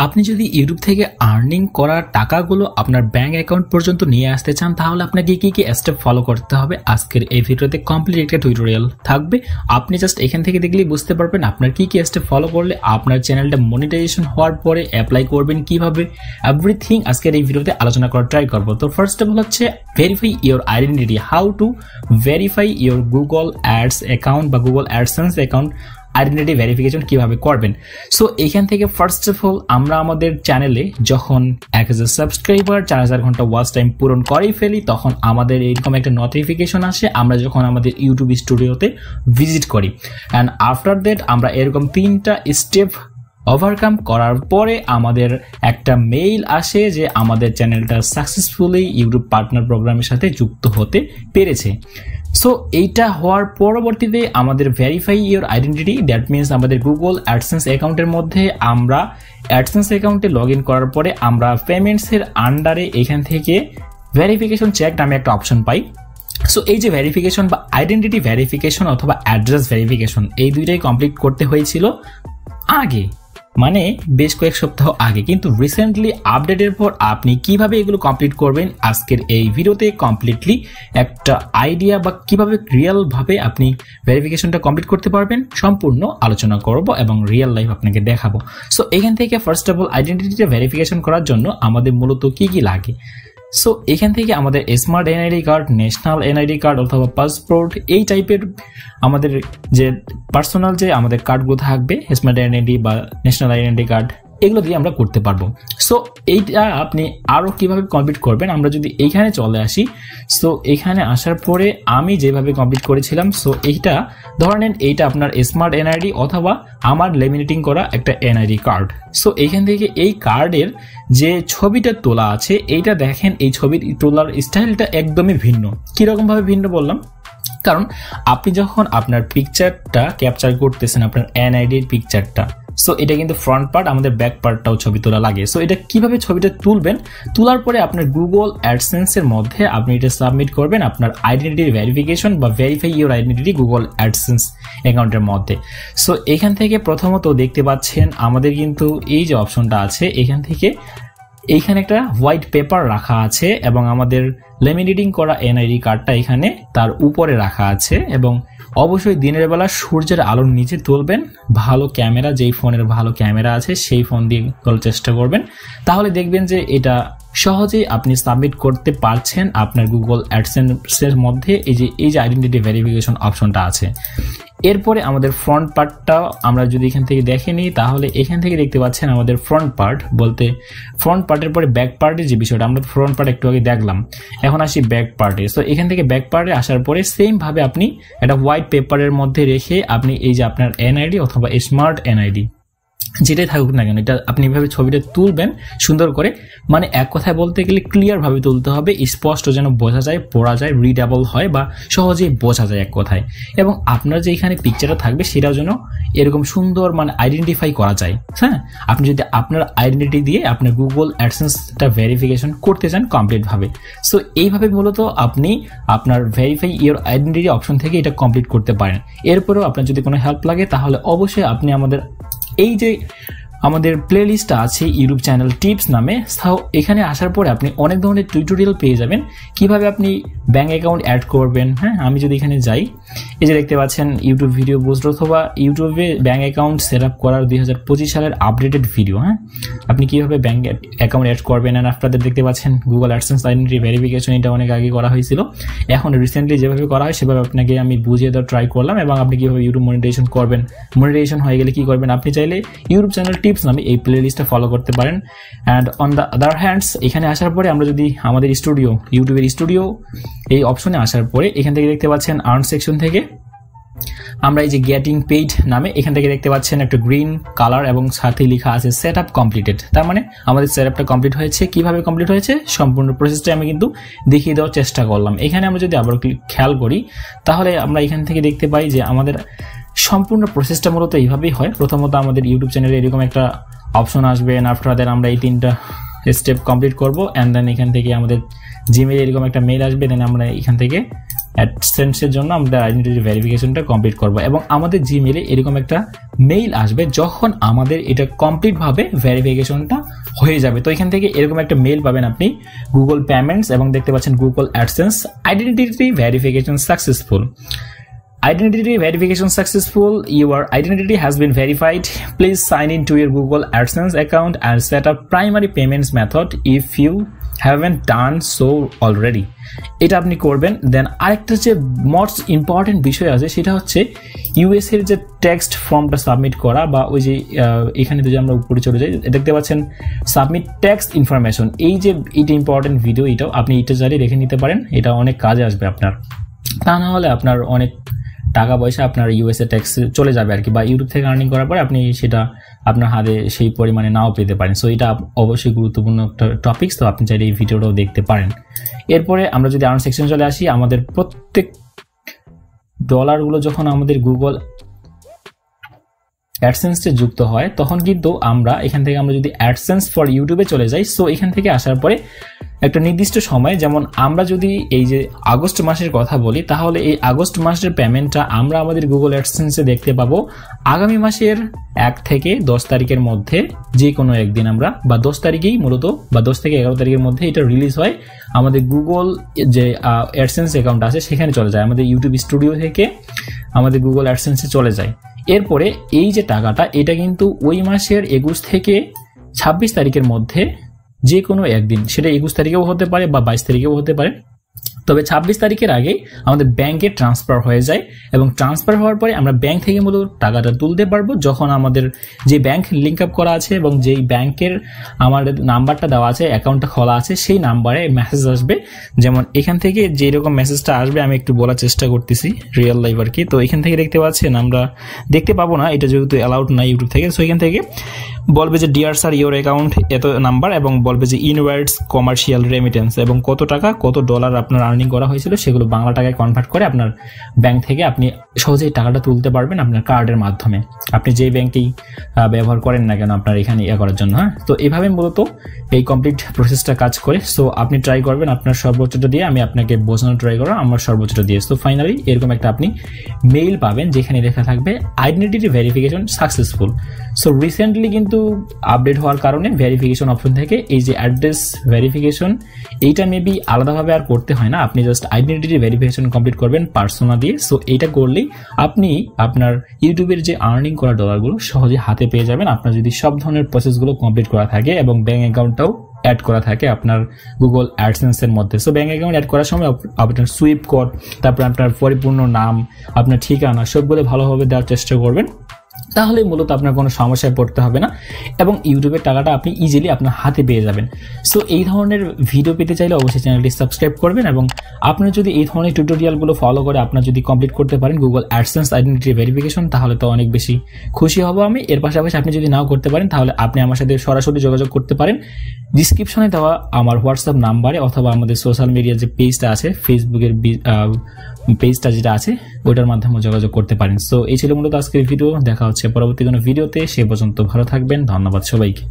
আপনি যদি ইউটিউব থেকে আর্নিং করা টাকাগুলো আপনার ব্যাংক অ্যাকাউন্ট পর্যন্ত নিয়ে আসতে চান তাহলে আপনাকে কি কি স্টেপ ফলো করতে হবে আজকের এই ভিডিওতে কমপ্লিট একটা টিউটোরিয়াল থাকবে। আপনি জাস্ট এখান থেকে দেখলেই বুঝতে পারবেন আপনার কি কি স্টেপ ফলো করলে আপনার চ্যানেলটা মনিটাইজেশন হওয়ার পরে অ্যাপ্লাই করবেন কিভাবে, এভরিথিং আজকের এই ভিডিওতে আলোচনা করার ট্রাই করব। তো ফার্স্ট অফ অল হচ্ছে verify your identity, how to verify your Google ads account বা Google AdSense account identity verification কিভাবে করবেন। সো এখান থেকে ফার্স্ট অফ অল আমরা আমাদের চ্যানেলে যখন 1000 সাবস্ক্রাইবার 4000 ঘন্টা ওয়াচ টাইম পূরণ করেই ফেলি তখন আমাদের এরকম একটা নোটিফিকেশন আসে আমরা যখন আমাদের ইউটিউব স্টুডিওতে ভিজিট করি। অ্যান্ড আফটার দ্যাট আমরা এরকম 3টা স্টেপ ওভারকাম করার পরে আমাদের একটা মেইল আসে যে আমাদের চ্যানেলটা সাকসেসফুলি ইউটিউব পার্টনার প্রোগ্রামের সাথে যুক্ত হতে পেরেছে। সো এইটা হওয়ার পরবর্তীতে আমাদের verify your identity, that means আমাদের গুগল অ্যাডসেন্স অ্যাকাউন্টের মধ্যে আমরা অ্যাডসেন্স অ্যাকাউন্টে লগ ইন করার পরে আমরা পেমেন্টসের আন্ডারে এখান থেকে ভেরিফিকেশন চেক নামে একটা অপশন পাই। সো এই যে ভেরিফিকেশন বা আইডেন্টিটি ভেরিফিকেশন অথবা অ্যাড্রেস ভেরিফিকেশন এই দুইটাই কমপ্লিট করতে হয়েছিল আগে, মানে বেশ কয়েক সপ্তাহ আগে, কিন্তু রিসেন্টলি আপডেটের পর আপনি কিভাবে এগুলো কমপ্লিট করবেন আজকের এই ভিডিওতে কমপ্লিটলি একটা আইডিয়া বা কিভাবে রিয়েল ভাবে আপনি ভেরিফিকেশনটা কমপ্লিট করতে পারবেন সম্পূর্ণ আলোচনা করব এবং রিয়েল লাইফ আপনাকে দেখাবো। সো এখান থেকে ফার্স্ট অফ অল আইডেন্টিটিটা ভেরিফিকেশন করার জন্য আমাদের মূলত কি কি লাগে। সো এখান থেকে আমাদের smart NID card, national NID card অথবা পাসপোর্ট এই টাইপের আমাদের যে পার্সোনাল যে আমাদের কার্ডগুলো থাকবে স্মার্ট এনআইডি বা ন্যাশনাল আইডেন্টি কার্ড এগুলো দিয়ে আমরা করতে পারবো। সো এইটা আপনি আরও কিভাবে কমপ্লিট করবেন আমরা যদি এইখানে চলে আসি। সো এখানে আসার পরে আমি যেভাবে কমপ্লিট করেছিলাম, সো এইটা ধরে নেন এইটা আপনার স্মার্ট এনআইডি অথবা আমার লেমিনেটিং করা একটা এনআইডি কার্ড। সো এইখান থেকে এই কার্ডের যে ছবিটা তোলা আছে এইটা দেখেন, এই ছবির তোলার স্টাইলটা একদমই ভিন্ন। কিরকম ভাবে ভিন্ন বললাম, কারণ আপনি যখন আপনার পিকচারটা ক্যাপচার করতেছেন আপনার এনআইডির পিকচারটা, সো এটা কিন্তু ফ্রন্ট পার্ট, আমাদের ব্যাক পার্টটাও ছবি তোলা লাগে। সো এটা কিভাবে ছবিটা তুলবেন, তোলার পরে আপনার গুগল অ্যাডসেন্সের মধ্যে আপনি এটা সাবমিট করবেন আপনার আইডেন্টিটি ভেরিফিকেশন বা verify your identity Google AdSense অ্যাকাউন্টের মধ্যে। সো এখান থেকে প্রথমত দেখতে পাচ্ছেন আমাদের কিন্তু এই যে অপশনটা আছে এখান থেকে এইখানে একটা হোয়াইট পেপার রাখা আছে এবং আমাদের লেমিনেটিং করা এনআইডি কার্ডটা এখানে তার উপরে রাখা আছে। এবং অবশ্যই দিনের বেলা সূর্যের আলোর নিচে তুলবেন, ভালো ক্যামেরা, যেই ফোনের ভালো ক্যামেরা আছে সেই ফোন দিয়ে তোলার চেষ্টা করবেন, তাহলে দেখবেন যে এটা সহজেই আপনি সাবমিট করতে পারছেন আপনার গুগল অ্যাডসেন্সের মধ্যে এই যে আইডেন্টিটি ভেরিফিকেশন অপশনটা আছে। এরপরে আমাদের ফ্রন্ট পার্টটাও আমরা যদি এখান থেকে দেখে নিই তাহলে এখান থেকে দেখতে পাচ্ছেন আমাদের ফ্রন্ট পার্ট বলতে ফ্রন্ট পার্টের পরে ব্যাক পার্টের যে বিষয়টা, আমরা ফ্রন্ট পার্ট একটু আগে দেখলাম, এখন আসি ব্যাক পার্টে। সো এখান থেকে ব্যাক পার্টে আসার পরে সেম ভাবে আপনি একটা হোয়াইট পেপারের মধ্যে রেখে আপনি এই যে আপনার এনআইডি অথবা স্মার্ট এনআইডি যেটাই থাকুক না কেন এটা আপনি এভাবে ছবিটা তুলবেন সুন্দর করে, মানে এক কথায় বলতে গেলে ক্লিয়ার ভাবে তুলতে হবে, স্পষ্ট যেন বোঝা যায়, পড়া যায়, রিডেবল হয় বা সহজেই বোঝা যায় এক কথায়। এবং আপনার যে এখানে পিকচারটা থাকবে সেটাও যেন এরকম সুন্দর মানে আইডেন্টিফাই করা যায়। হ্যাঁ, আপনি যদি আপনার আইডেন্টিটি দিয়ে আপনার গুগল অ্যাডসেন্সটা ভেরিফিকেশন করতে চান কমপ্লিট ভাবে, সো এইভাবে মূলত আপনি আপনার ভেরিফাই ইওর আইডেন্টিটি অপশন থেকে এটা কমপ্লিট করতে পারেন। এরপরেও আপনার যদি কোনো হেল্প লাগে তাহলে অবশ্যই আপনি আমাদের এই যে আমাদের প্লে লিস্টটা আছে ইউটিউব চ্যানেল টিপস নামে, এখানে আসার পরে আপনি অনেক ধরনের টিউটোরিয়াল পেয়ে যাবেন কিভাবে আপনি ব্যাঙ্ক অ্যাকাউন্ট অ্যাড করবেন। হ্যাঁ, আমি যদি এখানে যাই এই যে দেখতে পাচ্ছেন ইউটিউব ভিডিও বুস্ট অথবা ইউটিউবে ব্যাঙ্ক অ্যাকাউন্ট সেট আপ করার 2025 সালের আপডেটেড ভিডিও। হ্যাঁ, আপনি কিভাবে ব্যাঙ্ক অ্যাকাউন্ট অ্যাড করবেন। আর আপনাদের দেখতে পাচ্ছেন গুগল অ্যাডসেন্স আইডেন্টিটি ভেরিফিকেশন, এটা অনেক আগে করা হয়েছিল, এখন রিসেন্টলি যেভাবে করা হয় সেভাবে আপনাকে আমি বুঝিয়ে দেওয়ার ট্রাই করলাম। এবং আপনি কিভাবে ইউটিউব মনিটাইজেশন করবেন, মনিটাইজেশন হয়ে গেলে কি করবেন, আপনি চাইলে ইউটিউব চ্যানেল টিপস নামে এই প্লে লিস্টটা ফলো করতে পারেন। And on the other hands এখানে আসার পরে আমরা যদি আমাদের স্টুডিও ইউটিউবের স্টুডিও এই অপশনে আসার পরে এখান থেকে দেখতে পাচ্ছেন আর্ন সেকশন থেকে আমরা এই যে গেটিং পেইড নামে এখান থেকে দেখতে পাচ্ছেন একটা গ্রিন কালার এবং সাথে লেখা আছে সেট আপ কমপ্লিটেড। তার মানে আমাদের সেট আপটা কমপ্লিট হয়েছে। কিভাবে কমপ্লিট হয়েছে সম্পূর্ণ প্রসেসটা আমি কিন্তু দেখিয়ে দেওয়ার চেষ্টা করলাম। এখানে আমরা যদি আবার খেয়াল করি তাহলে আমরা এখান থেকে দেখতে পাই যে আমাদের সম্পূর্ণ প্রসেসটা মূলত এইভাবেই হয়। প্রথমত আমাদের ইউটিউব চ্যানেলে এরকম একটা অপশন আসবে, আফটার দ্যাট আমরা এই 3টা স্টেপ কমপ্লিট করব। অ্যান্ড দেন এখান থেকে আমাদের জিমেইলে এরকম একটা মেইল আসবে, দেন আমরা এখান থেকে অ্যাডসেন্সের জন্য আমাদের আইডেন্টিটি ভেরিফিকেশনটা কমপ্লিট করব এবং আমাদের জিমেইলে এরকম একটা মেইল আসবে যখন আমাদের এটা কমপ্লিটভাবে ভেরিফিকেশনটা হয়ে যাবে। তো এখান থেকে এরকম একটা মেইল পাবেন আপনি গুগল পেমেন্টস এবং দেখতে পাচ্ছেন Google AdSense identity verification successful. Identity verification successful. Your identity has been verified. Please sign in to your Google AdSense account and set up primary payments method if you haven't done so already. এটা আপনি করবেন। দেন আরেকটা যে most important বিষয় আছে সেটা হচ্ছে US এর যে টেক্সট ফর্মটা সাবমিট করা বা ওই যে এখানে যদি আমরা উপরে চলে যাই দেখতে পাচ্ছেন সাবমিট টেক্সট ইনফরমেশন, এই যে এটা ইম্পর্টেন্ট ভিডিও, এটাও আপনি এটা জারি রেখে নিতে পারেন, এটা অনেক কাজে আসবে আপনার। তা না হলে আপনার অনেক টাকা পয়সা আপনার ইউএসএ ট্যাক্স চলে যাবে আর কি, বা ইউটিউব থেকে আর্নিং করার পরে আপনি সেটা আপনার হাতে সেই পরিমাণে নাও পেতে পারেন। সো এটা অবশ্যই গুরুত্বপূর্ণ একটা টপিক, তো আপনি চাইলে এই ভিডিওটাও দেখতে পারেন। এরপরে আমরা যদি আর্ন সেকশন চলে আসি, আমাদের প্রত্যেক ডলারগুলো যখন আমাদের গুগল অ্যাডসেন্সে যুক্ত হয় তখন কিন্তু আমরা এখান থেকে আমরা যদি অ্যাডসেন্স ফর ইউটিউবে চলে যাই, সো এখান থেকে আসার পরে একটা নির্দিষ্ট সময়, যেমন আমরা যদি এই যে আগস্ট মাসের কথা বলি তাহলে এই আগস্ট মাসের পেমেন্টটা আমরা আমাদের গুগল অ্যাডসেন্সে দেখতে পাবো আগামী মাসের 1 থেকে 10 তারিখের মধ্যে, যে কোনো একদিন আমরা, বা 10 তারিখেই মূলত, বা 10 থেকে 11 তারিখের মধ্যে এটা রিলিজ হয় আমাদের গুগল যে অ্যাডসেন্স অ্যাকাউন্ট আছে সেখানে চলে যায়, আমাদের ইউটিউব স্টুডিও থেকে আমাদের গুগল অ্যাডসেন্সে চলে যায়। এরপরে এই যে টাকাটা এটা কিন্তু ওই মাসের 21 থেকে 26 তারিখের মধ্যে যে কোনো একদিন, সেটা 21 তারিখেও হতে পারে বা 22 তারিখেও হতে পারে, তবে 26 তারিখের আগে আমাদের ব্যাংকে ট্রান্সফার হয়ে যায় এবং ট্রান্সফার হওয়ার পরে আমরা ব্যাংক থেকে মূলত টাকাটা তুলতে পারবো যখন আমাদের যে ব্যাংক লিঙ্ক আপ করা আছে এবং যেই ব্যাংকের আমাদের নাম্বারটা দেওয়া আছে, অ্যাকাউন্টটা খোলা আছে, সেই নাম্বারে মেসেজ আসবে। যেমন এখান থেকে যে রকম মেসেজটা আসবে আমি একটু বলার চেষ্টা করতেছি রিয়েল লাইভ আর কি। তো এখান থেকে দেখতে পাচ্ছেন, আমরা দেখতে পাবো না, এটা যেহেতু অ্যালাউড না ইউটিউব থেকে, সো এখান থেকে বলবে যে ডিয়ার স্যার ইওর অ্যাকাউন্ট এত নাম্বার, এবং বলবে যে ইনওয়ার্ডস কমার্শিয়াল রেমিটেন্স এবং কত টাকা কত ডলার আপনার আর্নিং করা হয়েছিল সেগুলো বাংলা টাকায় কনভার্ট করে আপনার ব্যাংক থেকে আপনি সহজেই টাকাটা তুলতে পারবেন আপনার কার্ডের মাধ্যমে, আপনি যে ব্যাংকেই ব্যবহার করেন না কেন আপনার এখানে করার জন্য। হ্যাঁ, তো এইভাবে মূলত এই কমপ্লিট প্রসেসটা কাজ করে। সো আপনি ট্রাই করবেন আপনার সর্বোচ্চটা দিয়ে, আমি আপনাকে বোঝানো ট্রাই করবো আমার সর্বোচ্চটা দিয়ে। সো ফাইনালি এরকম একটা আপনি মেইল পাবেন যেখানে লেখা থাকবে identity verification successful. So recently কিন্তু আপডেট হওয়ার কারণে ভেরিফিকেশন অপশন থেকে এই যে অ্যাড্রেস ভেরিফিকেশন, এইটা মেবি আলাদাভাবে আর করতে হয় না, আপনি জাস্ট আইডেন্টিটি ভেরিফিকেশন কমপ্লিট করবেন পার্সোনা দিয়ে। সো এইটা করলেই আপনি আপনার ইউটিউবের যে আর্নিং করা ডলারগুলো সহজে হাতে পেয়ে যাবেন, আপনার যদি সব ধরনের প্রসেসগুলো কমপ্লিট করা থাকে এবং ব্যাংক অ্যাকাউন্টটাও অ্যাড করা থাকে আপনার গুগল অ্যাডসেন্সের মধ্যে। সো ব্যাংক অ্যাকাউন্ট অ্যাড করার সময় আপনার সুইপ কোড, তারপর আপনার পরিপূর্ণ নাম, আপনার ঠিকানা সবগুলো ভালোভাবে দেওয়ার চেষ্টা করবেন, তাহলে মূলত আপনার কোনো সমস্যায় পড়তে হবে না এবং ইউটিউবের টাকাটা আপনি ইজিলি আপনার হাতে পেয়ে যাবেন। সো এই ধরনের ভিডিও পেতে চাইলে অবশ্যই চ্যানেলটি সাবস্ক্রাইব করবেন এবং আপনার যদি এই ধরনের টিউটোরিয়ালগুলো ফলো করে আপনার যদি কমপ্লিট করতে পারেন গুগল অ্যাডসেন্স আইডেন্টিটি ভেরিফিকেশন, তাহলে তো অনেক বেশি খুশি হব আমি। এর পাশাপাশি আপনি যদি নাও করতে পারেন তাহলে আপনি আমার সাথে সরাসরি যোগাযোগ করতে পারেন ডিসক্রিপশনে দেওয়া আমার হোয়াটসঅ্যাপ নাম্বারে, অথবা আমাদের সোশ্যাল মিডিয়ার যে পেজটা আছে ফেসবুকের পেজটা যেটা আছে ওইটার মাধ্যমে যোগাযোগ করতে পারেন। সো এই ছিল মূলত আজকের ভিডিও, দেখা হচ্ছে পরবর্তী কোনো ভিডিওতে, সে পর্যন্ত ভালো থাকবেন, ধন্যবাদ সবাইকে।